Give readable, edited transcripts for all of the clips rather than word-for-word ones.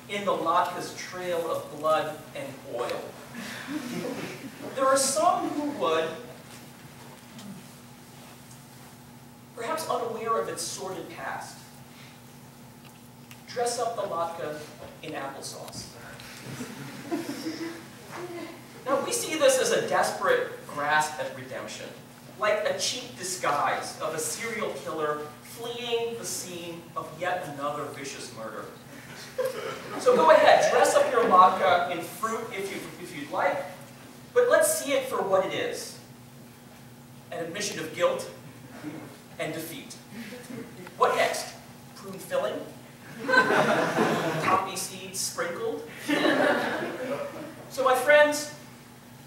in the Latke's trail of blood and oil. There are some who would, perhaps unaware of its sordid past, dress up the Latke in applesauce. Now, we see this as a desperate grasp at redemption, like a cheap disguise of a serial killer fleeing the scene of yet another vicious murder. So go ahead, dress up your Latke in fruit if you'd like, but let's see it for what it is, an admission of guilt and defeat. What next? Prune filling? Poppy seeds sprinkled? So my friends,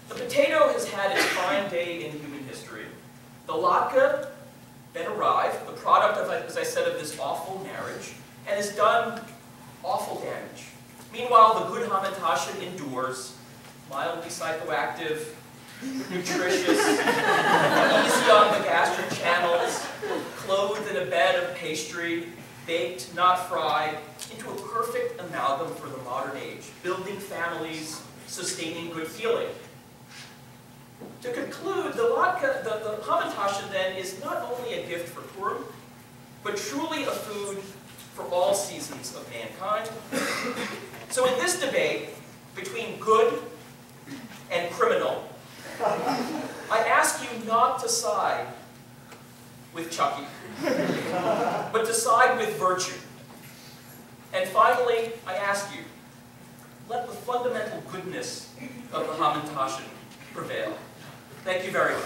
the potato has had its fine day in human history. The Latke then arrived, the product of, as I said, of this awful marriage, and has done awful damage. Meanwhile, the good Hamentashen endures, mildly psychoactive, nutritious, easy on the gastric channels, clothed in a bed of pastry, baked, not fried, into a perfect amalgam for the modern age, building families, sustaining good feeling. To conclude, the Hamentashen then is not only a gift for Purim, but truly a food for all seasons of mankind. So in this debate between good and criminal, I ask you not to side with Chucky, but to side with virtue. And finally, I ask you, let the fundamental goodness of the Hamentashen prevail. Thank you very much.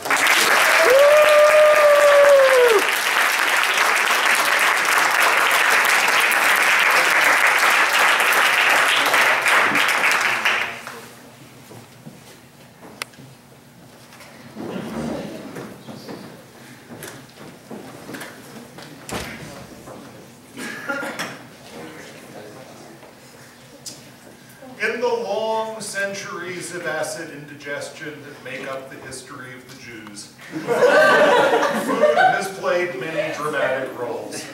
In the long centuries of acid indigestion that make up the history of the Jews, food has played many dramatic roles.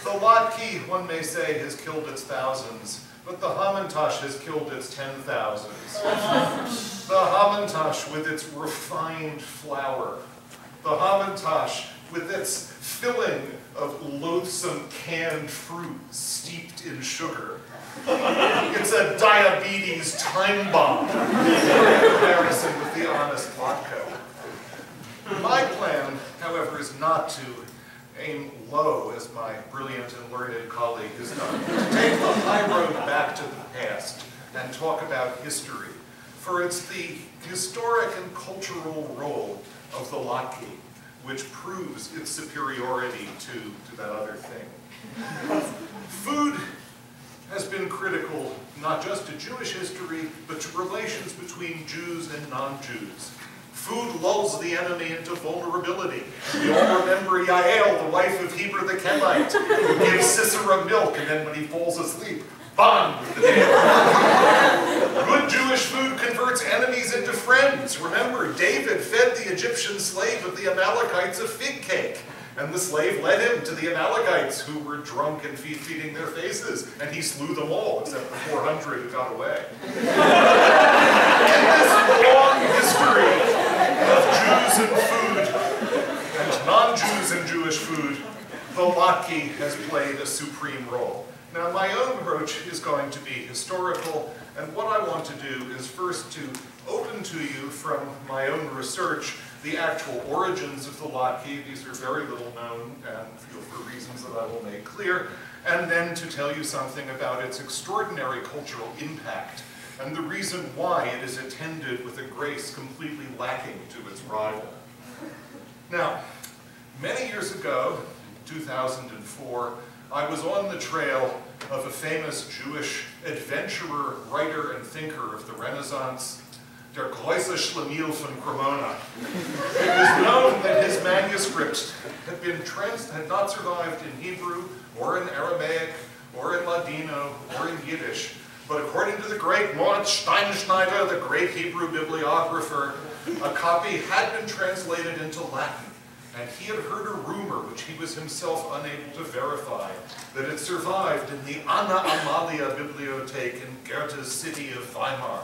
The Latke, one may say, has killed its thousands, but the Hamantash has killed its 10,000s. The Hamantash with its refined flour, the Hamantash with its filling of loathsome canned fruit steeped in sugar. It's a diabetes time bomb in comparison with the honest Latke. My plan, however, is not to aim low, as my brilliant and learned colleague has done, to take the high road back to the past and talk about history, for it's the historic and cultural role of the Latke which proves its superiority to that other thing. Food has been critical not just to Jewish history, but to relations between Jews and non-Jews. Food lulls the enemy into vulnerability. We all remember Yael, the wife of Heber the Kenite, who gives Sisera milk, and then when he falls asleep, bond with the devil. Good Jewish food converts enemies into friends. Remember, David fed the Egyptian slave of the Amalekites a fig cake. And the slave led him to the Amalekites, who were drunk and feeding their faces, and he slew them all, except the 400 who got away. In this long history of Jews and food, and non-Jews and Jewish food, the Latke has played a supreme role. Now, my own approach is going to be historical, and what I want to do is first to open to you from my own research the actual origins of the Latke. These are very little known, and for reasons that I will make clear, and then to tell you something about its extraordinary cultural impact, and the reason why it is attended with a grace completely lacking to its rival. Now, many years ago, 2004, I was on the trail of a famous Jewish adventurer, writer, and thinker of the Renaissance, Der Große Schlemiel von Cremona. It was known that his manuscript had not survived in Hebrew, or in Aramaic, or in Ladino, or in Yiddish, but according to the great Moritz Steinschneider, the great Hebrew bibliographer, a copy had been translated into Latin, and he had heard a rumor, which he was himself unable to verify, that it survived in the Anna Amalia Bibliothek in Goethe's city of Weimar.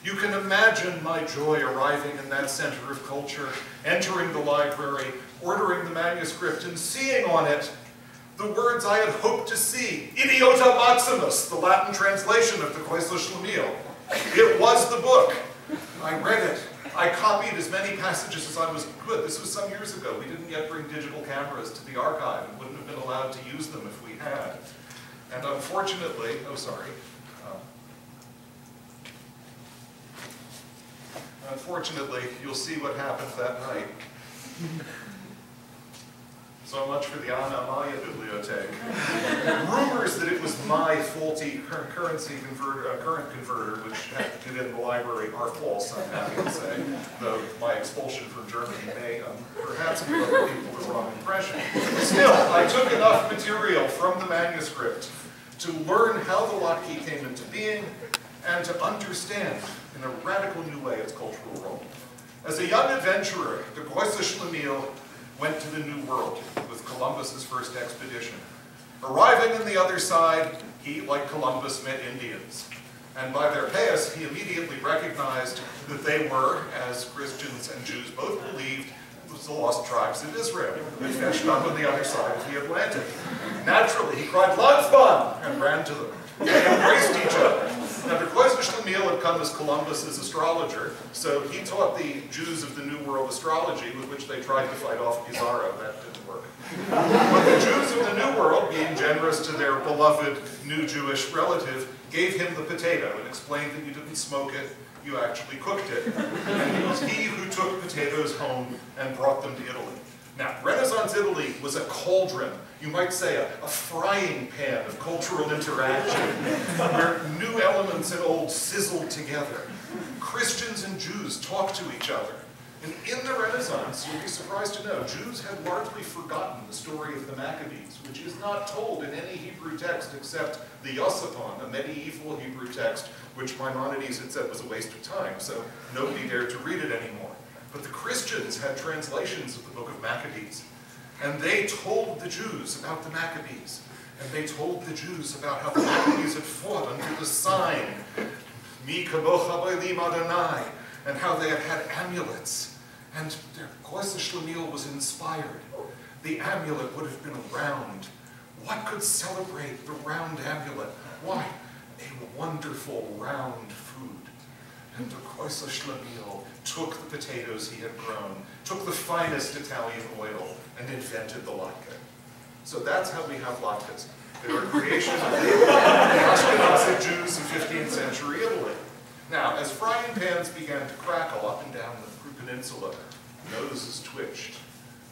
You can imagine my joy arriving in that center of culture, entering the library, ordering the manuscript, and seeing on it the words I had hoped to see. Idiota Maximus, the Latin translation of the Quaesla Schlemiel. It was the book. I read it. I copied as many passages as I was good. This was some years ago. We didn't yet bring digital cameras to the archive and wouldn't have been allowed to use them if we had. And unfortunately, unfortunately, you'll see what happened that night. So much for the Anna Amalia Bibliothek. Rumors that it was my faulty current converter, which had to get in the library, are false, I'm happy to say. Though my expulsion from Germany may perhaps give other people the wrong impression. Still, I took enough material from the manuscript to learn how the Latke came into being and to understand in a radical new way its cultural role. As a young adventurer, the Quaesla Schlemiel went to the New World with Columbus's first expedition. Arriving on the other side, he, like Columbus, met Indians. And by their pass, he immediately recognized that they were, as Christians and Jews both believed, the lost tribes of Israel, that fished up on the other side of the Atlantic. Naturally, he cried, "Landsmann!" and ran to them. They embraced each other. Now, the Quaesla Schlemiel had come as Columbus's astrologer, so he taught the Jews of the New World astrology, with which they tried to fight off Pizarro. That didn't work. But the Jews of the New World, being generous to their beloved new Jewish relative, gave him the potato and explained that you didn't smoke it, you actually cooked it. And it was he who took potatoes home and brought them to Italy. Now, Renaissance Italy was a cauldron, you might say a frying pan of cultural interaction, where new elements and old sizzled together. Christians and Jews talked to each other. And in the Renaissance, you'll be surprised to know, Jews had largely forgotten the story of the Maccabees, which is not told in any Hebrew text except the Yosipon, a medieval Hebrew text, which Maimonides had said was a waste of time, so nobody dared to read it anymore. But the Christians had translations of the book of Maccabees, and they told the Jews about the Maccabees, and they told the Jews about how the Maccabees had fought under the sign, Mi kabocha b'elim Adonai, and how they had had amulets, and their Quaesla Schlemiel was inspired. The amulet would have been round. What could celebrate the round amulet? Why? A wonderful round food. And the Quaesla Schlemiel took the potatoes he had grown, took the finest Italian oil, and invented the latke. So that's how we have latkes. They were a creation of the Ashkenazic Jews of 15th century Italy. Now, as frying pans began to crackle up and down the peninsula, noses twitched,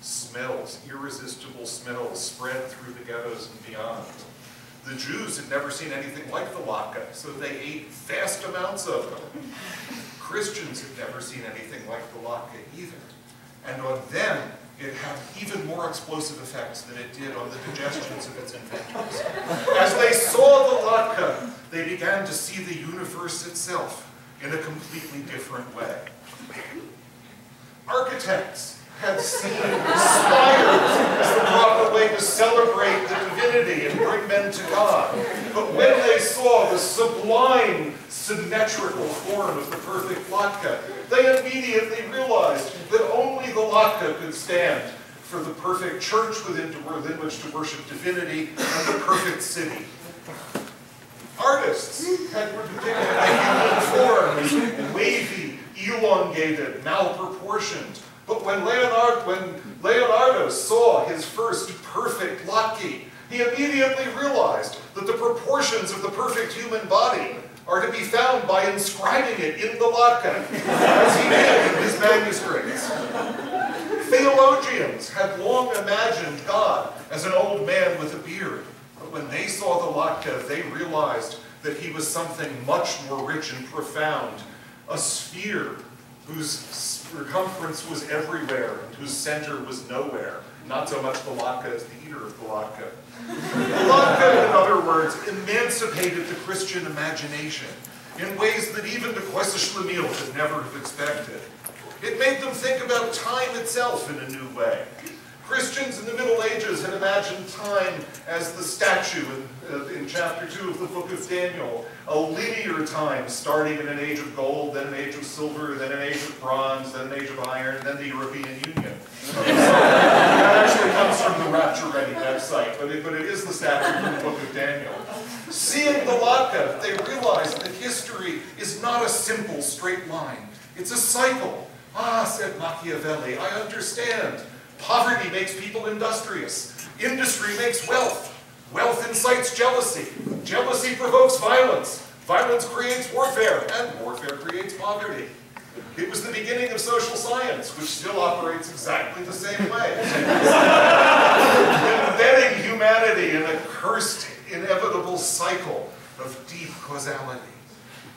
smells, irresistible smells spread through the ghettos and beyond. The Jews had never seen anything like the latke, so they ate vast amounts of them. Christians had never seen anything like the latke either. And on them, it had even more explosive effects than it did on the digestions of its inventors. As they saw the latke, they began to see the universe itself in a completely different way. Architects had seen spires as the proper way to celebrate the divinity and bring men to God. But when they saw the sublime, symmetrical form of the perfect latke, they immediately realized that only the latke could stand for the perfect church within which to worship divinity and the perfect city. Artists had depicted human forms, wavy, elongated, malproportioned. But when Leonardo saw his first perfect latke, he immediately realized that the proportions of the perfect human body are to be found by inscribing it in the latke, as he did in his manuscripts. Theologians had long imagined God as an old man with a beard, but when they saw the latke, they realized that he was something much more rich and profound, a sphere whose circumference was everywhere and whose center was nowhere. Not so much the latke as the eater of the latke. The latke, in other words, emancipated the Christian imagination in ways that even the Quaesla Schlemiel could never have expected. It made them think about time itself in a new way. Christians in the Middle Ages had imagined time as the statue in chapter 2 of the book of Daniel, a linear time starting in an age of gold, then an age of silver, then an age of bronze, then an age of iron, then the European Union. That actually comes from the Rapture Ready website, but it is the statue from the book of Daniel. Seeing the Latke, they realized that history is not a simple straight line. It's a cycle. Ah, said Machiavelli, I understand. Poverty makes people industrious. Industry makes wealth. Wealth incites jealousy. Jealousy provokes violence. Violence creates warfare, and warfare creates poverty. It was the beginning of social science, which still operates exactly the same way. Embedding humanity in a cursed, inevitable cycle of deep causality.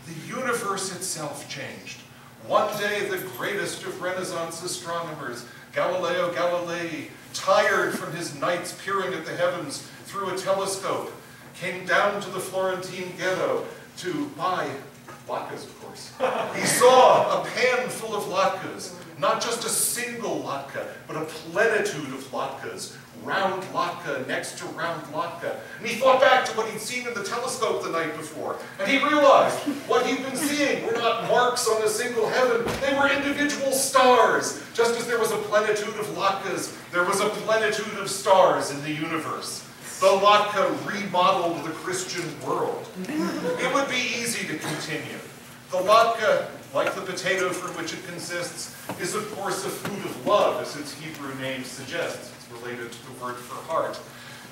The universe itself changed. One day, the greatest of Renaissance astronomers, Galileo Galilei, tired from his nights peering at the heavens through a telescope, came down to the Florentine ghetto to buy latkes, of course. He saw a pan full of latkes, not just a single latke, but a plenitude of latkes, round latke next to round latke. And he thought back to what he'd seen in the telescope the night before, and he realized what he'd been seeing were not marks on a single heaven, they were individual stars. Just as there was a plenitude of latkes, there was a plenitude of stars in the universe. The latke remodeled the Christian world. It would be easy to continue. The latke, like the potato from which it consists, is of course a food of love, as its Hebrew name suggests. It's related to the word for heart.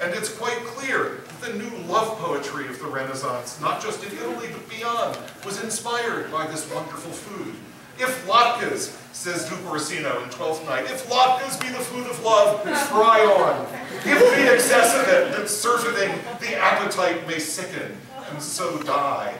And it's quite clear that the new love poetry of the Renaissance, not just in Italy but beyond, was inspired by this wonderful food. If latkes, says Duke Orsino in Twelfth Night, if latkes be the food of love, fry on. Give me excess of it, that surfeiting the appetite may sicken, and so die.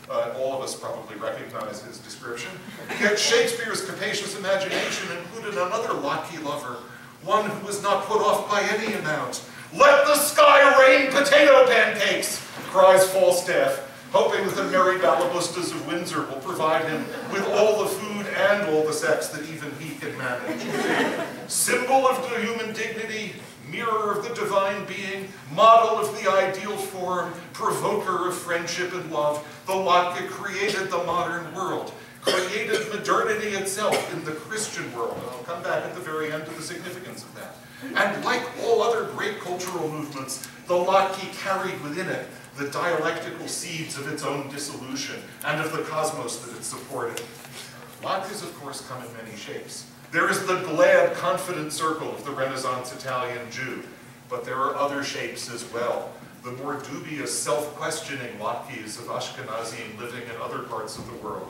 All of us probably recognize his description. Yet Shakespeare's capacious imagination included another latke lover, one who was not put off by any amount. Let the sky rain potato pancakes, cries Falstaff, hoping that the merry balabustas of Windsor will provide him with all the food and all the sex that even he can manage. Symbol of the human dignity, mirror of the divine being, model of the ideal form, provoker of friendship and love, the latke created the modern world, created modernity itself in the Christian world. And I'll come back at the very end to the significance of that. And like all other great cultural movements, the latke carried within it the dialectical seeds of its own dissolution and of the cosmos that it supported. Latkes, of course, come in many shapes. There is the glad, confident circle of the Renaissance Italian Jew, but there are other shapes as well. The more dubious, self-questioning latkes of Ashkenazim living in other parts of the world.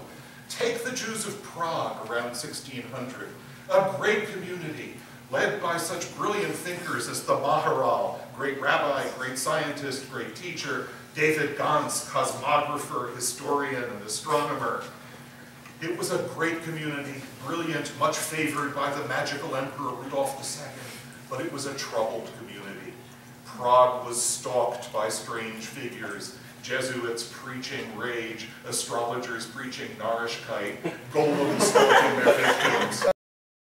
Take the Jews of Prague around 1600, a great community led by such brilliant thinkers as the Maharal, great rabbi, great scientist, great teacher, David Gans, cosmographer, historian, and astronomer. It was a great community, brilliant, much favored by the magical Emperor Rudolf II, but it was a troubled community. Prague was stalked by strange figures, Jesuits preaching rage, astrologers preaching Narishkeit, golems stalking their victims.